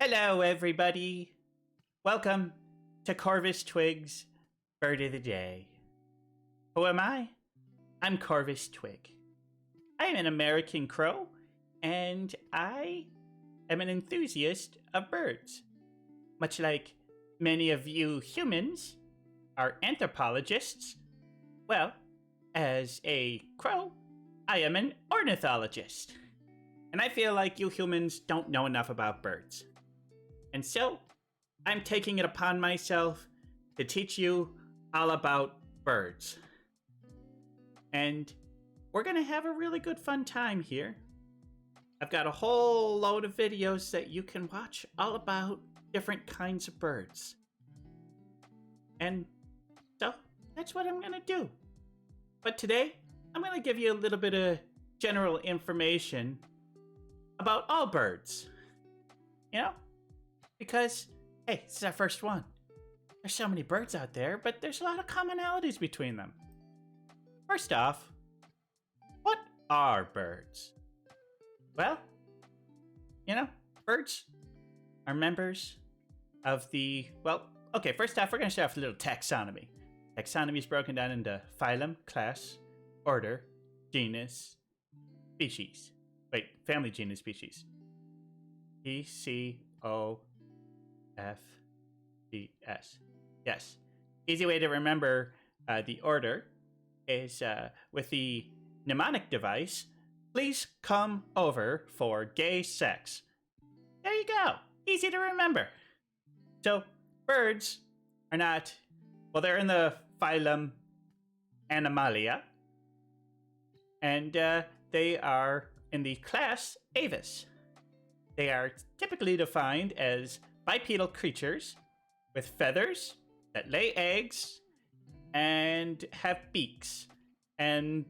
Hello, everybody. Welcome to Corvus Twig's Bird of the Day. Who am I? I'm Corvus Twig. I am an American crow, and I am an enthusiast of birds. Much like many of you humans are anthropologists, well, as a crow, I am an ornithologist. And I feel like you humans don't know enough about birds. And so, I'm taking it upon myself to teach you all about birds. And we're going to have a really good fun time here. I've got a whole load of videos that you can watch all about different kinds of birds. And so, that's what I'm going to do. But today, I'm going to give you a little bit of general information about all birds. You know? Because, hey, this is our first one. There's so many birds out there, but there's a lot of commonalities between them. First off, what are birds? Well, birds are members of the, first off, we're going to start off with a little taxonomy. Taxonomy is broken down into phylum, class, order, genus, species. Wait, family, genus, species. PCOFDS. Yes. Easy way to remember the order is with the mnemonic device, please come over for gay sex. There you go. Easy to remember. So, birds are not, they're in the phylum Animalia, and they are in the class Aves. They are typically defined as bipedal creatures with feathers that lay eggs and have beaks. And,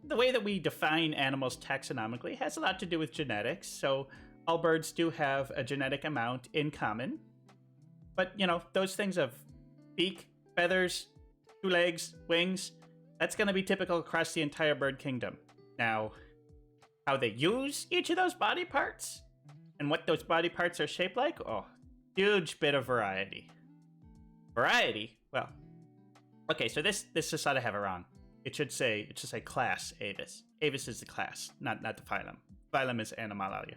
the way that we define animals taxonomically has a lot to do with genetics. So all birds do have a genetic amount in common. But, those things of beak, feathers, two legs, wings, that's going to be typical across the entire bird kingdom. Now, how they use each of those body parts and what those body parts are shaped like, huge bit of variety. Variety? Well, okay, so this just ought to have it wrong. It should say class Aves. Aves is the class, not the phylum. Phylum is Animalia.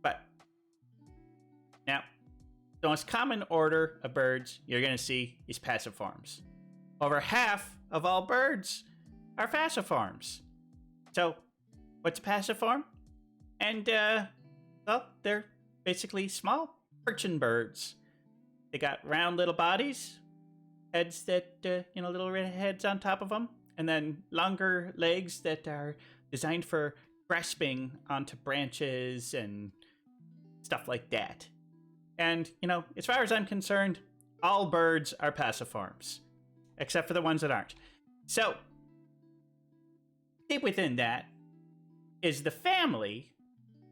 But now, the most common order of birds you're going to see is passiforms. Over half of all birds are falciforms. So, what's a passiform? And, they're basically small perching birds. They got round little bodies, heads that, little red heads on top of them, and then longer legs that are designed for grasping onto branches and stuff like that. And, as far as I'm concerned, all birds are passiforms, except for the ones that aren't. So, deep within that is the family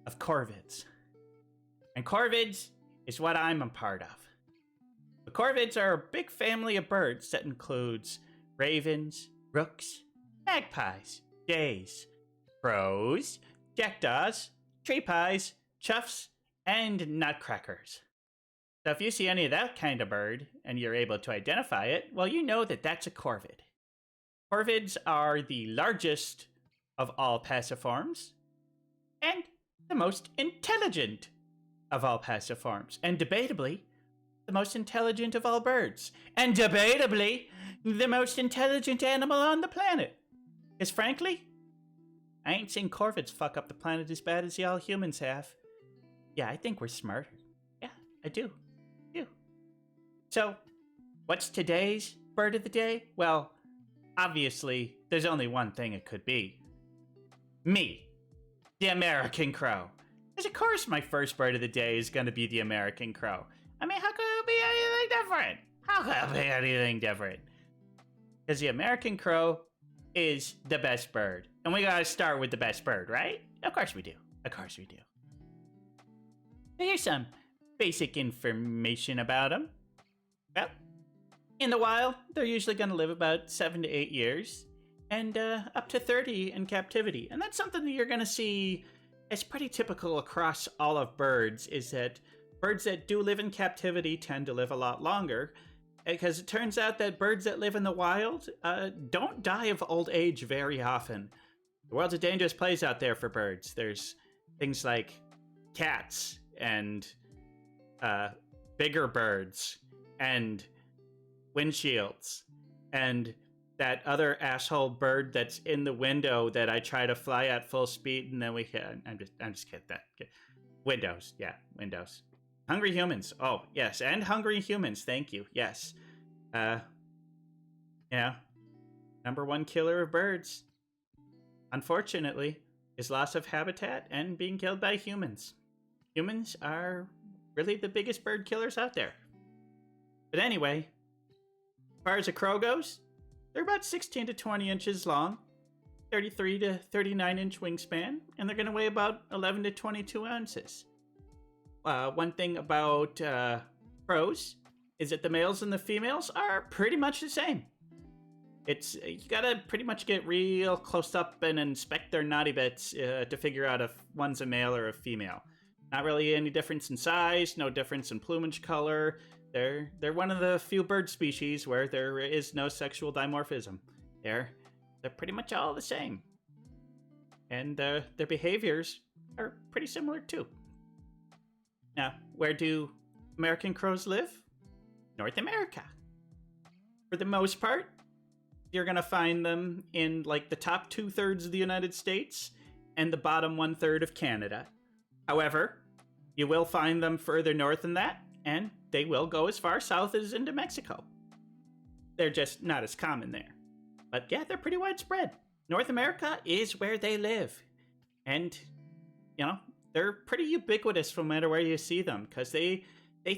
of Corvids. And Corvids is what I'm a part of. The Corvids are a big family of birds that includes ravens, rooks, magpies, jays, crows, jackdaws, tree pies, choughs, and nutcrackers. So if you see any of that kind of bird and you're able to identify it, well, you know that that's a corvid. Corvids are the largest of all passiforms and the most intelligent of all passiforms, and debatably the most intelligent of all birds, and debatably the most intelligent animal on the planet. Because frankly, I ain't seen corvids fuck up the planet as bad as y'all humans have. Yeah, I think we're smarter. Yeah, I do. So, what's today's bird of the day? Well, obviously, there's only one thing it could be. Me, the American crow. Because of course my first bird of the day is going to be the American crow. I mean, how could it be anything different? How could it be anything different? Because the American crow is the best bird. And we gotta start with the best bird, right? Of course we do. So here's some basic information about them. Well, in the wild, they're usually going to live about 7 to 8 years, and up to 30 in captivity. And that's something that you're going to see it's pretty typical across all of birds is that birds that do live in captivity tend to live a lot longer, because it turns out that birds that live in the wild don't die of old age very often. The world's a dangerous place out there for birds. There's things like cats and bigger birds and windshields and that other asshole bird that's in the window that I try to fly at full speed and then we can. I'm just kidding. Windows, yeah, windows. Hungry humans. Oh yes, and hungry humans. Thank you. Yes. Yeah. Number one killer of birds, unfortunately, is loss of habitat and being killed by humans. Humans are really the biggest bird killers out there. But anyway, as far as a crow goes, they're about 16 to 20 inches long, 33 to 39 inch wingspan, and they're going to weigh about 11 to 22 ounces. One thing about crows is that the males and the females are pretty much the same. You gotta pretty much get real close up and inspect their naughty bits to figure out if one's a male or a female. Not really any difference in size, no difference in plumage color. They're one of the few bird species where there is no sexual dimorphism. They're pretty much all the same. And their behaviors are pretty similar too. Now, where do American crows live? North America. For the most part, you're going to find them in like the top 2/3 of the United States and the bottom 1/3 of Canada. However, you will find them further north than that, and they will go as far south as into Mexico. They're just not as common there. But yeah, they're pretty widespread. North America is where they live. And, you know, they're pretty ubiquitous no matter where you see them, because they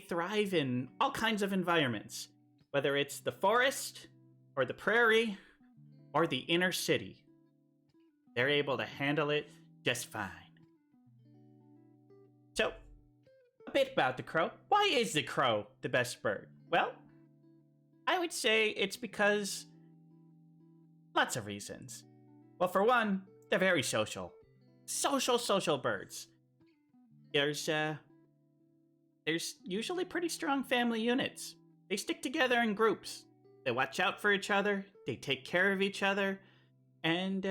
thrive in all kinds of environments, whether it's the forest or the prairie or the inner city. They're able to handle it just fine. So, a bit about the crow. Why is the crow the best bird? Well, I would say it's because lots of reasons. Well, for one, they're very social. Social birds. There's usually pretty strong family units. They stick together in groups. They watch out for each other. They take care of each other. And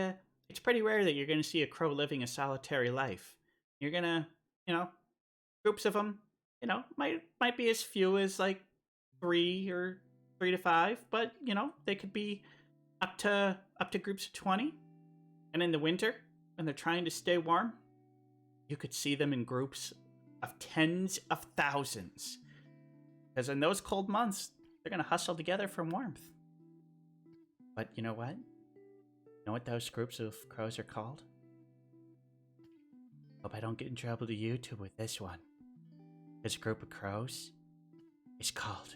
it's pretty rare that you're going to see a crow living a solitary life. You're going to, groups of them, might be as few as like 3 or 3 to 5, but, they could be up to groups of 20. And in the winter, when they're trying to stay warm, you could see them in groups of tens of thousands. Because in those cold months, they're going to hustle together for warmth. But you know what? You know what those groups of crows are called? Hope I don't get in trouble to YouTube with this one. This group of crows is called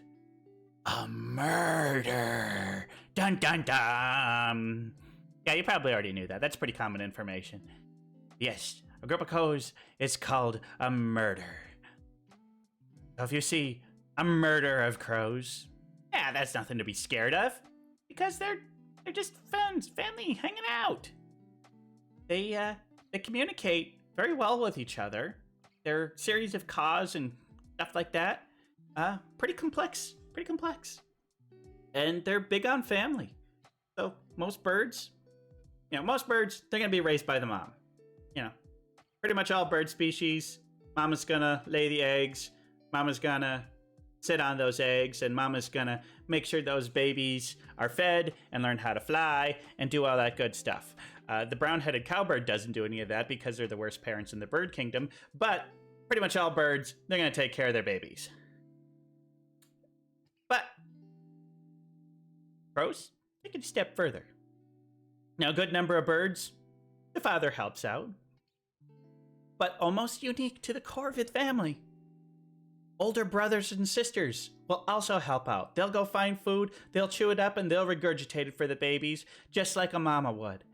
a murder. Dun dun dun. Yeah, you probably already knew that. That's pretty common information. Yes, a group of crows is called a murder. So if you see a murder of crows, yeah, that's nothing to be scared of, because they're just friends, family, hanging out. They communicate very well with each other. Their series of caws and stuff like that, pretty complex. And they're big on family. So most birds, they're gonna be raised by the mom. Pretty much all bird species, mama's gonna lay the eggs, mama's gonna sit on those eggs, and mama's gonna make sure those babies are fed and learn how to fly and do all that good stuff. The brown-headed cowbird doesn't do any of that because they're the worst parents in the bird kingdom, but pretty much all birds, they're gonna take care of their babies. But crows, take it a step further. Now, a good number of birds, the father helps out. But almost unique to the Corvid family, older brothers and sisters will also help out. They'll go find food, they'll chew it up, and they'll regurgitate it for the babies, just like a mama would.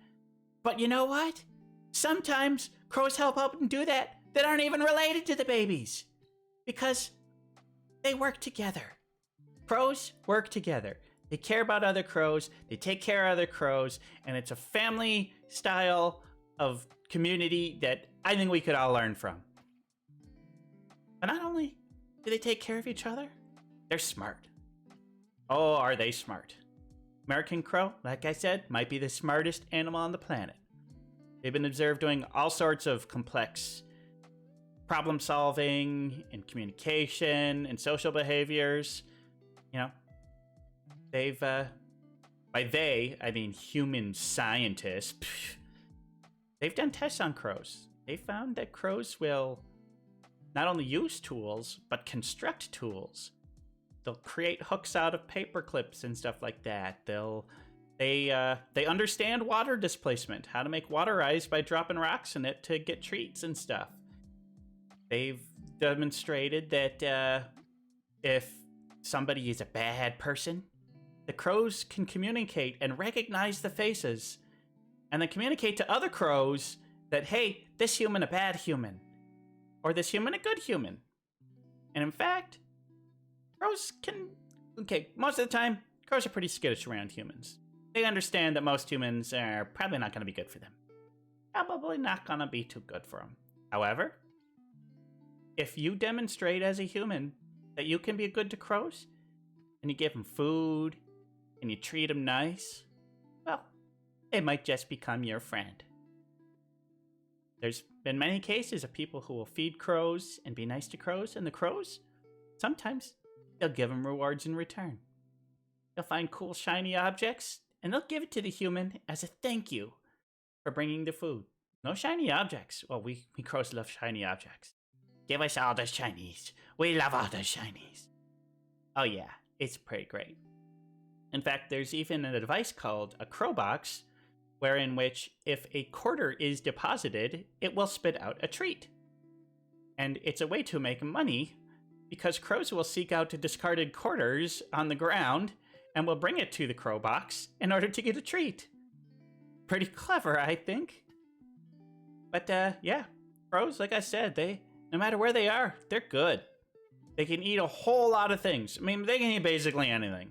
But you know what? Sometimes crows help out and do that aren't even related to the babies, because they work together. Crows work together. They care about other crows, they take care of other crows, and it's a family style of community that I think we could all learn from. But not only do they take care of each other, they're smart. Oh, are they smart? American crow, like I said, might be the smartest animal on the planet. They've been observed doing all sorts of complex problem solving and communication and social behaviors. You know, they've, by they, I mean human scientists, they've done tests on crows. They found that crows will not only use tools, but construct tools. They'll create hooks out of paper clips and stuff like that. They understand water displacement, how to make water rise by dropping rocks in it to get treats and stuff. They've demonstrated that if somebody is a bad person, the crows can communicate and recognize the faces, and then communicate to other crows that, hey, this human a bad human, or this human a good human. And in fact, crows can... Okay, most of the time, crows are pretty skittish around humans. They understand that most humans are probably not going to be good for them. Probably not going to be too good for them. However, if you demonstrate as a human that you can be good to crows, and you give them food, and you treat them nice, well, they might just become your friend. There's been many cases of people who will feed crows and be nice to crows, and the crows, sometimes, they'll give them rewards in return. They'll find cool shiny objects, and they'll give it to the human as a thank you for bringing the food. No shiny objects. Well, we crows love shiny objects. Give us all the shinies. We love all the shinies. Oh yeah, it's pretty great. In fact, there's even a device called a crow box, wherein which if a quarter is deposited, it will spit out a treat. And it's a way to make money, because crows will seek out discarded quarters on the ground and will bring it to the crow box in order to get a treat. Pretty clever, I think. But yeah, crows, like I said, no matter where they are, they're good. They can eat a whole lot of things. I mean, they can eat basically anything.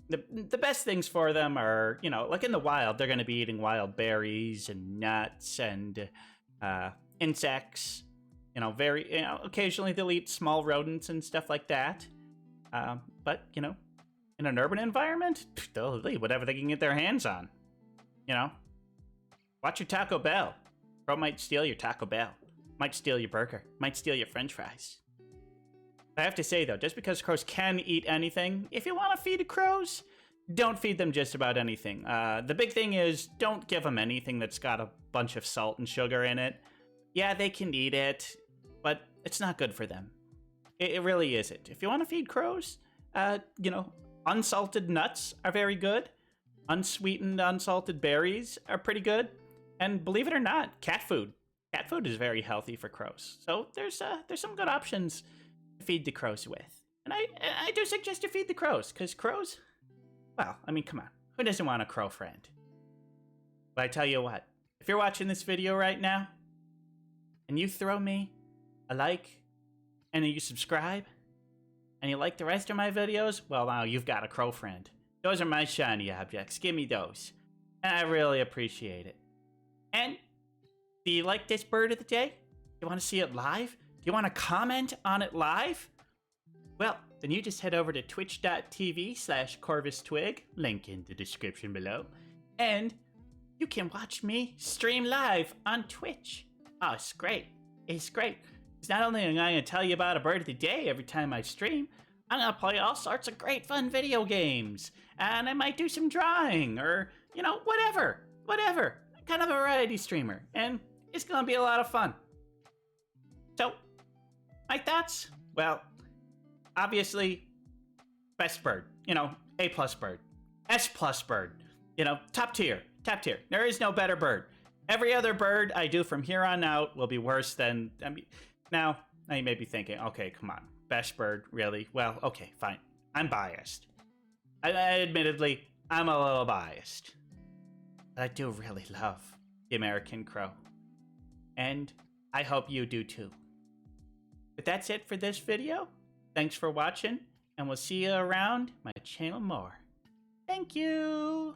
The best things for them are, you know, like in the wild, they're going to be eating wild berries and nuts and insects. You know, occasionally they'll eat small rodents and stuff like that. But, you know, in an urban environment, they'll eat whatever they can get their hands on. You know, watch your Taco Bell. Crow might steal your Taco Bell. Might steal your burger. Might steal your French fries. I have to say, though, just because crows can eat anything, if you want to feed crows, don't feed them just about anything. The big thing is, don't give them anything that's got a bunch of salt and sugar in it. Yeah, they can eat it, but it's not good for them. It really isn't. If you want to feed crows, you know, unsalted nuts are very good. Unsweetened, unsalted berries are pretty good. And believe it or not, cat food. Cat food is very healthy for crows. So there's some good options to feed the crows with. And I do suggest you feed the crows, because crows, well, I mean, come on. Who doesn't want a crow friend? But I tell you what, if you're watching this video right now, and you throw me a like, and then you subscribe, and you like the rest of my videos, well, now you've got a crow friend. Those are my shiny objects. Give me those. And I really appreciate it. And do you like this bird of the day? You want to see it live? Do you want to comment on it live? Well, then you just head over to twitch.tv/CorvisTwig, link in the description below, and you can watch me stream live on Twitch. Oh, it's great. It's great. It's not only am I going to tell you about a bird of the day every time I stream, I'm going to play all sorts of great fun video games, and I might do some drawing, or, you know, whatever. Kind of a variety streamer, and it's going to be a lot of fun. So, my thoughts? Well, obviously, best bird. You know, A+ bird. S+ bird. You know, top tier. There is no better bird. Every other bird I do from here on out will be worse than... I mean, now you may be thinking, okay, come on. Best bird, really? Well, okay, fine. I'm biased. Admittedly, I'm a little biased. But I do really love the American crow. And I hope you do too. But that's it for this video. Thanks for watching, and we'll see you around my channel more. Thank you!